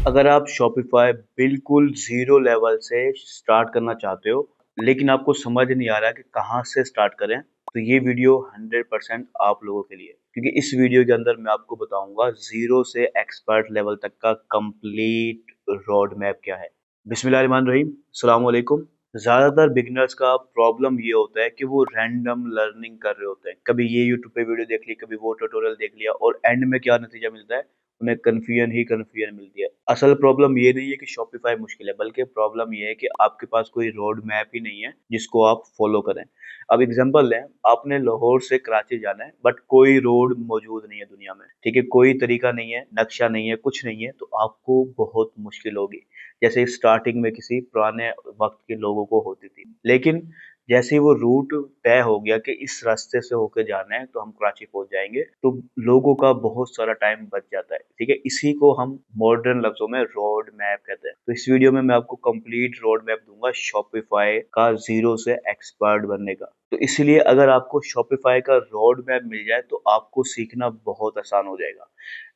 अगर आप शॉपिफ़ाई बिल्कुल ज़ीरो लेवल से स्टार्ट करना चाहते हो, लेकिन आपको समझ नहीं आ रहा है कि कहाँ से स्टार्ट करें, तो ये वीडियो 100% आप लोगों के लिए है। क्योंकि इस वीडियो के अंदर मैं आपको बताऊँगा ज़ीरो से एक्सपर्ट लेवल तक का कंप्लीट रोड मैप क्या है। बिस्मिल्लाहिर्रहमानिर्रहीम, अस्सलाम वालेकुम। ज़्यादातर बिगिनर्स का प्रॉब्लम ये होता है कि वो रैंडम लर्निंग कर रहे होते हैं। कभी ये यूट्यूब पे वीडियो देख ली, कभी वो ट्यूटोरियल देख लिया और एंड में क्या नतीजा मिलता है, उन्हें कन्फ्यूजन ही कन्फ्यूजन मिलती है। असल प्रॉब्लम ये नहीं है कि शॉपिफ़ाई मुश्किल है, बल्कि प्रॉब्लम ये है कि आपके पास कोई रोड मैप ही नहीं है, जिसको आप फ़ॉलो करें। अब एग्ज़ाम्पल लें, आपने लाहौर से कराची जाना है, बट कोई रोड मौजूद नहीं है दुनिया में, ठीक है? कोई तरीका नहीं है, नक्शा नहीं है, कुछ नहीं है, तो आपको बहुत मुश्किल होगी। जैसे स्टार्टिंग में किसी पुराने वक़्त के लोगों को होती थी। लेकिन जैसे ही वो रूट तय हो गया कि इस रास्ते से होके जाना है तो हम कराची पहुंच जाएंगे, तो लोगों का बहुत सारा टाइम बच जाता है। ठीक है, इसी को हम मॉडर्न लफ्जों में रोड मैप कहते हैं। तो इस वीडियो में मैं आपको कंप्लीट रोड मैप दूंगा शॉपिफाई का ज़ीरो से एक्सपर्ट बनने का। तो इसलिए अगर आपको शॉपिफाई का रोड मैप मिल जाए तो आपको सीखना बहुत आसान हो जाएगा।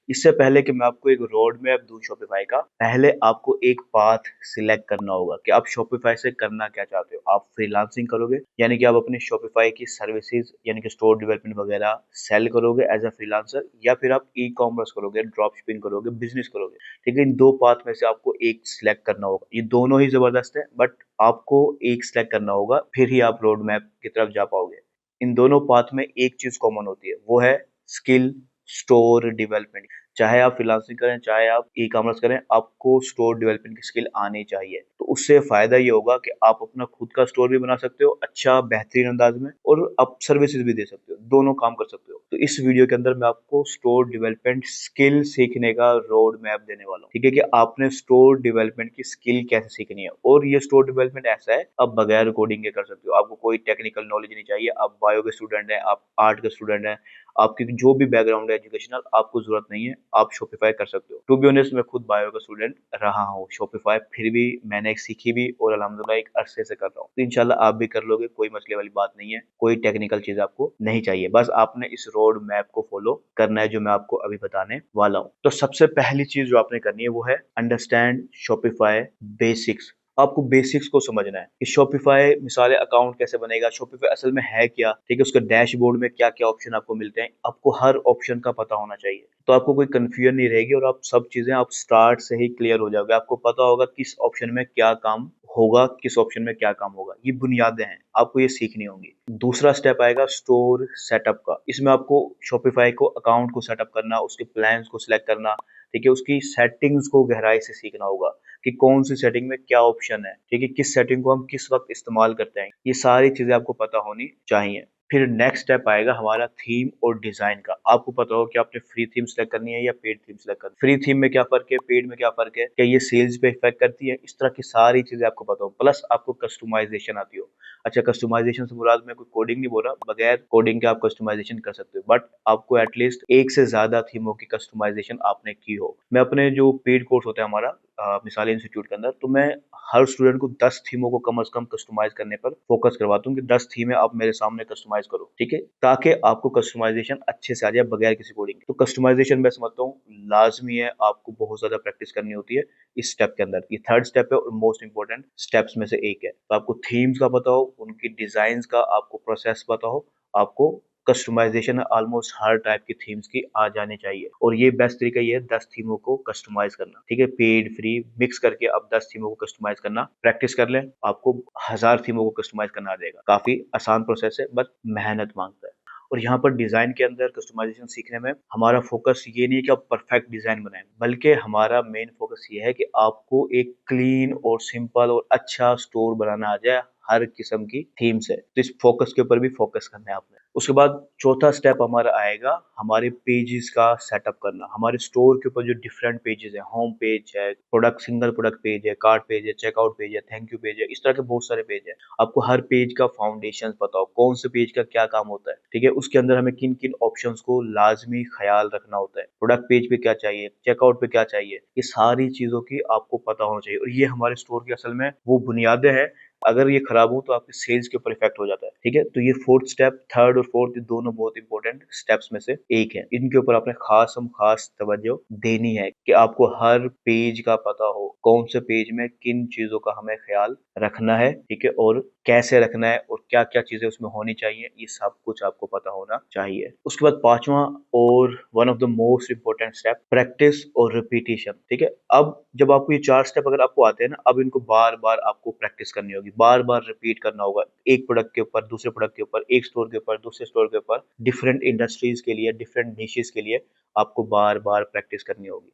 इससे पहले कि मैं आपको एक रोड मैप दूं शॉपिफाई का, पहले आपको एक पाथ सिलेक्ट करना होगा कि आप शॉपिफाई से करना क्या चाहते हो। आप फ्रीलांसिंग करोगे, यानी कि आप अपने शॉपिफाई की सर्विसेज यानी कि स्टोर डेवलपमेंट वगैरह सेल करोगे एज अ फ्रीलांसर, या फिर आप ई कॉमर्स करोगे, ड्रॉप शिपिंग करोगे, बिजनेस करोगे। ठीक है, इन दो पाथ में से आपको एक सिलेक्ट करना होगा। ये दोनों ही जबरदस्त है, बट आपको एक सिलेक्ट करना होगा, फिर ही आप रोड मैप की तरफ जा पाओगे। इन दोनों पाथ में एक चीज कॉमन होती है, वो है स्किल स्टोर डेवलपमेंट। चाहे आप फ्रीलांसिंग करें, चाहे आप ई कॉमर्स करें, आपको स्टोर डेवलपमेंट की स्किल आनी चाहिए। तो उससे फायदा ये होगा कि आप अपना खुद का स्टोर भी बना सकते हो अच्छा बेहतरीन अंदाज में, और आप सर्विसेज भी दे सकते हो, दोनों काम कर सकते हो। तो इस वीडियो के अंदर मैं आपको स्टोर डेवलपमेंट स्किल सीखने का रोड मैप देने वाला हूँ। ठीक है, कि आपने स्टोर डेवलपमेंट की स्किल कैसे सीखनी है। और ये स्टोर डेवलपमेंट ऐसा है, आप बगैर कोडिंग के कर सकते हो। आपको कोई टेक्निकल नॉलेज नहीं चाहिए। आप बायो के स्टूडेंट हैं, आप आर्ट के स्टूडेंट हैं, आपकी जो भी बैकग्राउंड है एजुकेशनल, आपको जरूरत नहीं है, आप शॉपिफाई कर सकते हो। टू बी ऑनेस्ट, मैं खुद बायो का स्टूडेंट रहा हूँ शॉपिफाई, फिर भी मैंने एक सीखी भी और अल्हम्दुलिल्लाह एक अरसे से कर रहा हूँ। तो इंशाल्लाह आप भी कर लोगे, कोई मसले वाली बात नहीं है। कोई टेक्निकल चीज आपको नहीं चाहिए, बस आपने इस रोड मैप को फॉलो करना है जो मैं आपको अभी बताने वाला हूँ। तो सबसे पहली चीज जो आपने करनी है वो है अंडरस्टैंड शॉपिफाई बेसिक्स। आपको बेसिक्स को समझना है कि शॉपिफाई मिसाल अकाउंट कैसे बनेगा, शॉपिफाई असल में है क्या, ठीक है, उसके डैशबोर्ड में क्या क्या ऑप्शन आपको मिलते हैं, आपको हर ऑप्शन का पता होना चाहिए। तो आपको कोई कंफ्यूजन नहीं रहेगी और आप सब चीजें आप स्टार्ट से ही क्लियर हो जाओगे। आपको पता होगा किस ऑप्शन में क्या काम होगा, किस ऑप्शन में क्या काम होगा। ये बुनियादें हैं, आपको ये सीखनी होंगी। दूसरा स्टेप आएगा स्टोर सेटअप का। इसमें आपको शॉपिफाई को अकाउंट को सेटअप करना, उसके प्लान्स को सिलेक्ट करना, ठीक है, उसकी सेटिंग्स को गहराई से सीखना होगा कि कौन सी सेटिंग में क्या ऑप्शन है, ठीक है, किस सेटिंग को हम किस वक्त इस्तेमाल करते हैं। ये सारी चीजें आपको पता होनी चाहिए। फिर नेक्स्ट स्टेप आएगा हमारा थीम और डिजाइन का। आपको पता हो कि आपने फ्री थीम सेलेक्ट करनी है या पेड थीम सेलेक्ट करनी है, फ्री थीम में क्या फर्क है, पेड में क्या फर्क है, क्या ये सेल्स पे इफेक्ट करती है, इस तरह की सारी चीजें आपको पता हो। प्लस आपको कस्टमाइजेशन आती हो। अच्छा, कस्टमाइजेशन से मुराद मैं कोई कोडिंग नहीं बोल रहा, बगैर कोडिंग के आप कस्टमाइजेशन कर सकते हो, बट आपको एटलीस्ट एक से ज्यादा थीमों की कस्टमाइजेशन आपने की हो। मैं अपने जो पेड कोर्स होता है हमारा मिसाल इंस्टीट्यूट के अंदर, तो मैं हर स्टूडेंट को 10 थीमों को कम से कम कस्टमाइज करने पर फोकस करवाता हूँ कि 10 थीमें आप मेरे सामने कस्टमाइज करो, ठीक है, ताकि आपको कस्टमाइजेशन अच्छे से आ जाए बगैर किसी कोडिंग के। तो कस्टमाइजेशन मैं समझता हूँ लाजमी है, आपको बहुत ज्यादा प्रैक्टिस करनी होती है इस स्टेप के अंदर। ये थर्ड स्टेप है और मोस्ट इंपॉर्टेंट स्टेप्स में से एक है। तो आपको थीम्स का पता हो, उनकी डिजाइन का आपको प्रोसेस पता हो, आपको कस्टमाइजेशन ऑलमोस्ट हर टाइप की थीम्स की आ जानी चाहिए। और ये बेस्ट तरीका ये है 10 थीमों को कस्टमाइज करना, ठीक है, पेड फ्री मिक्स करके आप 10 थीमों को कस्टमाइज करना प्रैक्टिस कर लें, आपको 1000 थीमों को कस्टमाइज करना आ जाएगा। काफी आसान प्रोसेस है, बस मेहनत मांगता है। और यहाँ पर डिजाइन के अंदर कस्टमाइजेशन सीखने में हमारा फोकस ये नहीं है कि आप परफेक्ट डिजाइन बनाएं, बल्कि हमारा मेन फोकस ये है कि आपको एक क्लीन और सिंपल और अच्छा स्टोर बनाना आ जाए हर किस्म की थीम से। तो इस फोकस के ऊपर भी फोकस करना है आपने। उसके बाद चौथा स्टेप हमारा आएगा हमारे पेजेस का सेटअप करना। हमारे स्टोर के ऊपर जो डिफरेंट पेजेस है, होम पेज है, प्रोडक्ट सिंगल प्रोडक्ट पेज है, कार्ट पेज है, चेकआउट पेज है, थैंक यू पेज है, इस तरह के बहुत सारे पेज है। आपको हर पेज का फाउंडेशन पता हो, कौन से पेज का क्या काम होता है, ठीक है, उसके अंदर हमें किन किन ऑप्शंस को लाजमी ख्याल रखना होता है, प्रोडक्ट पेज पे क्या चाहिए, चेकआउट पे क्या चाहिए, ये सारी चीजों की आपको पता होना चाहिए। और ये हमारे स्टोर की असल में वो बुनियादें हैं अगर ये खराब हो तो आपके सेल्स के ऊपर इफेक्ट हो जाता है। ठीक है, तो ये फोर्थ स्टेप, थर्ड और फोर्थ दोनों बहुत इंपॉर्टेंट स्टेप्स में से एक है। इनके ऊपर आपने खास तवज्जो देनी है कि आपको हर पेज का पता हो, कौन से पेज में किन चीजों का हमें ख्याल रखना है, ठीक है, और कैसे रखना है और क्या क्या चीजें उसमें होनी चाहिए, ये सब कुछ आपको पता होना चाहिए। उसके बाद पांचवा और one of the most important step, practice और रिपीटिशन। ठीक है, अब जब आपको ये चार स्टेप अगर आपको आते हैं ना, अब इनको बार बार आपको प्रैक्टिस करनी होगी, बार बार रिपीट करना होगा, एक प्रोडक्ट के ऊपर, दूसरे प्रोडक्ट के ऊपर, एक स्टोर के ऊपर, दूसरे स्टोर के ऊपर, डिफरेंट इंडस्ट्रीज के लिए, डिफरेंट निशेस के लिए आपको बार बार प्रैक्टिस करनी होगी।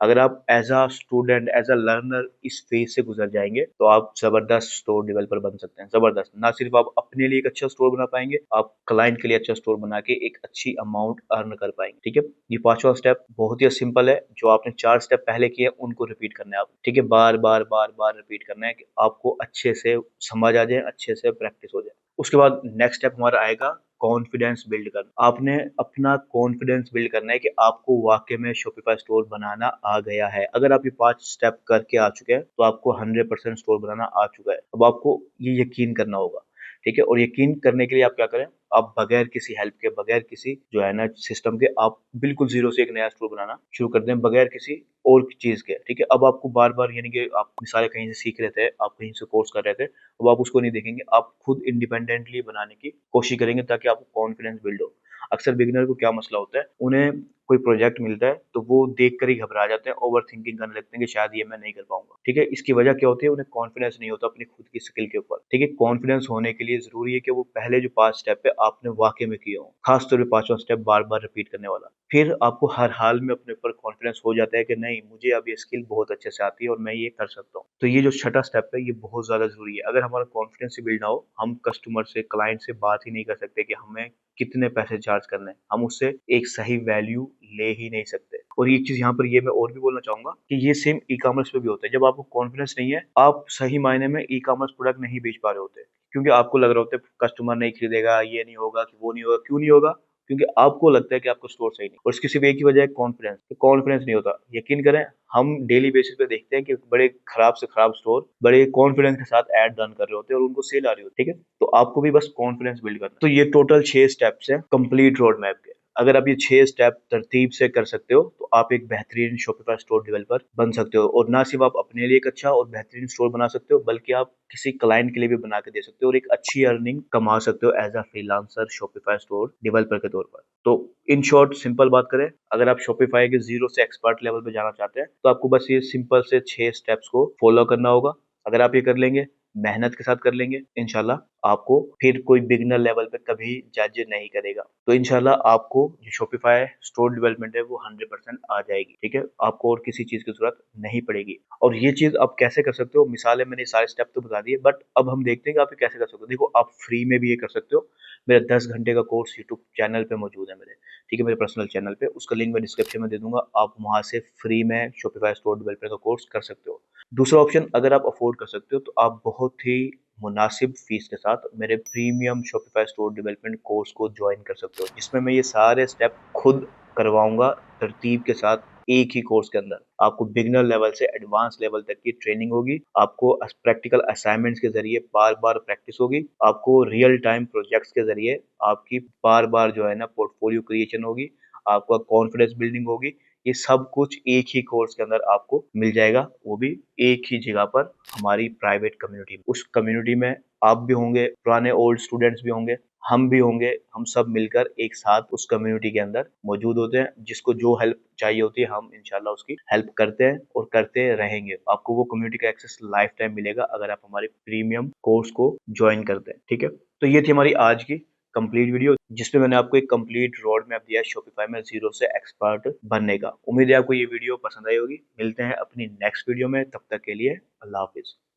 अगर आप as a student, as a learner इस फेज से गुजर जाएंगे तो आप जबरदस्त स्टोर डेवलपर बन सकते हैं। जबरदस्त, ना सिर्फ आप अपने लिए एक अच्छा स्टोर बना पाएंगे, आप क्लाइंट के लिए अच्छा स्टोर बना के एक अच्छी अमाउंट अर्न कर पाएंगे। ठीक है, ये पांचवा स्टेप बहुत ही सिंपल है। जो आपने चार स्टेप पहले किए उनको रिपीट करना है आप। ठीक है, बार बार बार बार रिपीट करना है कि आपको अच्छे से समझ आ जाए, अच्छे से प्रैक्टिस हो जाए। उसके बाद नेक्स्ट स्टेप हमारा आएगा कॉन्फिडेंस बिल्ड करना। आपने अपना कॉन्फिडेंस बिल्ड करना है कि आपको वाकई में शॉपिफाई स्टोर बनाना आ गया है। अगर आप ये 5 स्टेप करके आ चुके हैं तो आपको 100% स्टोर बनाना आ चुका है। अब आपको ये यकीन करना होगा। ठीक है, और यकीन करने के लिए आप क्या करें, आप बगैर किसी हेल्प के, बगैर किसी जो है ना सिस्टम के, आप बिल्कुल जीरो से एक नया स्टोर बनाना शुरू कर दें, बगैर किसी और चीज के। ठीक है, अब आपको बार बार, यानी कि आप मिसालें कहीं से सीख रहे थे, आप कहीं से कोर्स कर रहे थे, अब आप उसको नहीं देखेंगे, आप खुद इंडिपेंडेंटली बनाने की कोशिश करेंगे ताकि आपको कॉन्फिडेंस बिल्ड हो। अक्सर बिगिनर को क्या मसला होता है, उन्हें कोई प्रोजेक्ट मिलता है तो वो देख कर ही घबरा जाते हैं, ओवर थिंकिंग करने लगते हैं कि शायद ये मैं नहीं कर पाऊंगा। ठीक है, इसकी वजह क्या होती है, उन्हें कॉन्फिडेंस नहीं होता अपनी खुद की स्किल के ऊपर। ठीक है, कॉन्फिडेंस होने के लिए जरूरी है कि वो पहले जो 5 स्टेप है आपने वाकई में किया हो, खासतौर पे पांचवा स्टेप बार बार रिपीट करने वाला। फिर आपको हर हाल में अपने ऊपर कॉन्फिडेंस हो जाता है कि नहीं, मुझे अब ये स्किल बहुत अच्छे से आती है और मैं ये कर सकता हूँ। तो ये जो छठा स्टेप है ये बहुत ज्यादा जरूरी है। अगर हमारा कॉन्फिडेंस ही बिल्ड ना हो, हम कस्टमर से, क्लाइंट से बात ही नहीं कर सकते कि हमें कितने पैसे चार्ज करने हैं, हम उससे एक सही वैल्यू ले ही नहीं सकते। और एक चीज यहाँ पर ये मैं और भी बोलना चाहूंगा कि ये सेम ई कॉमर्स पे भी होता है। जब आपको कॉन्फिडेंस नहीं है, आप सही मायने में ई कॉमर्स प्रोडक्ट नहीं बेच पा रहे होते, क्योंकि आपको लग रहा होता है कस्टमर नहीं खरीदेगा, ये नहीं होगा, कि वो नहीं होगा। क्यों नहीं होगा? क्योंकि आपको लगता है कि आपका स्टोर सही नहीं, और इसकी सिर्फ एक ही वजह है, कॉन्फिडेंस। तो कॉन्फिडेंस नहीं होता, यकीन करें, हम डेली बेसिस पे देखते हैं कि बड़े खराब से खराब स्टोर बड़े कॉन्फिडेंस के साथ ऐड रन कर रहे होते हैं और उनको सेल आ रही होती है। ठीक है, तो आपको भी बस कॉन्फिडेंस बिल्ड करना है। तो ये टोटल 6 स्टेप्स हैं कंप्लीट रोड मैप के। अगर आप ये 6 स्टेप तरतीब से कर सकते हो तो आप एक बेहतरीन शॉपिफाई स्टोर डेवलपर बन सकते हो, और ना सिर्फ आप अपने लिए एक अच्छा और बेहतरीन स्टोर बना सकते हो, बल्कि आप किसी क्लाइंट के लिए भी बना के दे सकते हो और एक अच्छी अर्निंग कमा सकते हो as a freelancer Shopify store developer के तौर पर। तो इन शॉर्ट सिंपल बात करें, अगर आप शॉपिफाई के जीरो से एक्सपर्ट लेवल पे जाना चाहते हैं तो आपको बस ये सिंपल से 6 स्टेप्स को फॉलो करना होगा। अगर आप ये कर लेंगे, मेहनत के साथ कर लेंगे, इंशाल्लाह आपको फिर कोई बिगिनर लेवल पे कभी जज नहीं करेगा। तो इंशाल्लाह आपको जो शॉपिफाई स्टोर डेवलपमेंट है वो 100% आ जाएगी। ठीक है, आपको और किसी चीज की जरूरत नहीं पड़ेगी। और ये चीज आप कैसे कर सकते हो, मिसालें मैंने सारे स्टेप तो बता दिए, बट अब हम देखते हैं कि आप ये कैसे कर सकते हो। देखो, आप फ्री में भी ये कर सकते हो। मेरा 10 घंटे का कोर्स यूट्यूब चैनल पे मौजूद है मेरे। ठीक है, मेरे पर्सनल चैनल पे, उसका लिंक मैं डिस्क्रिप्शन में दे दूंगा, आप वहां से फ्री में शॉपिफाई स्टोर डेवलपर का कोर्स कर सकते हो। दूसरा ऑप्शन, अगर आप अफोर्ड कर सकते हो तो आप बहुत ही मुनासिब फीस के साथ मेरे premium Shopify store development course को ज्वाइन कर सकते हो, जिसमें मैं ये सारे स्टेप खुद करवाऊंगा तरतीब के साथ। एक ही कोर्स के अंदर आपको बिगिनर लेवल से एडवांस लेवल तक की ट्रेनिंग होगी, आपको प्रैक्टिकल असाइनमेंट्स के जरिए बार बार प्रैक्टिस होगी, आपको रियल टाइम प्रोजेक्ट्स के जरिए आपकी बार बार जो है ना पोर्टफोलियो क्रिएशन होगी, आपका कॉन्फिडेंस बिल्डिंग होगी। ये सब कुछ एक ही कोर्स के अंदर आपको मिल जाएगा, वो भी एक ही जगह पर, हमारी प्राइवेट कम्युनिटी में। उस कम्युनिटी में आप भी होंगे, पुराने ओल्ड स्टूडेंट्स भी होंगे, हम भी होंगे, हम सब मिलकर एक साथ उस कम्युनिटी के अंदर मौजूद होते हैं। जिसको जो हेल्प चाहिए होती है हम इंशाल्लाह उसकी हेल्प करते हैं और करते रहेंगे। आपको वो कम्युनिटी का एक्सेस लाइफ टाइम मिलेगा अगर आप हमारे प्रीमियम कोर्स को ज्वाइन करते हैं। ठीक है, तो ये थी हमारी आज की कंप्लीट वीडियो, जिसमें मैंने आपको एक कंप्लीट रोड मैप दिया शॉपिफाई में जीरो से एक्सपर्ट बनने का। उम्मीद है आपको ये वीडियो पसंद आई होगी। मिलते हैं अपनी नेक्स्ट वीडियो में, तब तक के लिए अल्लाह हाफिज।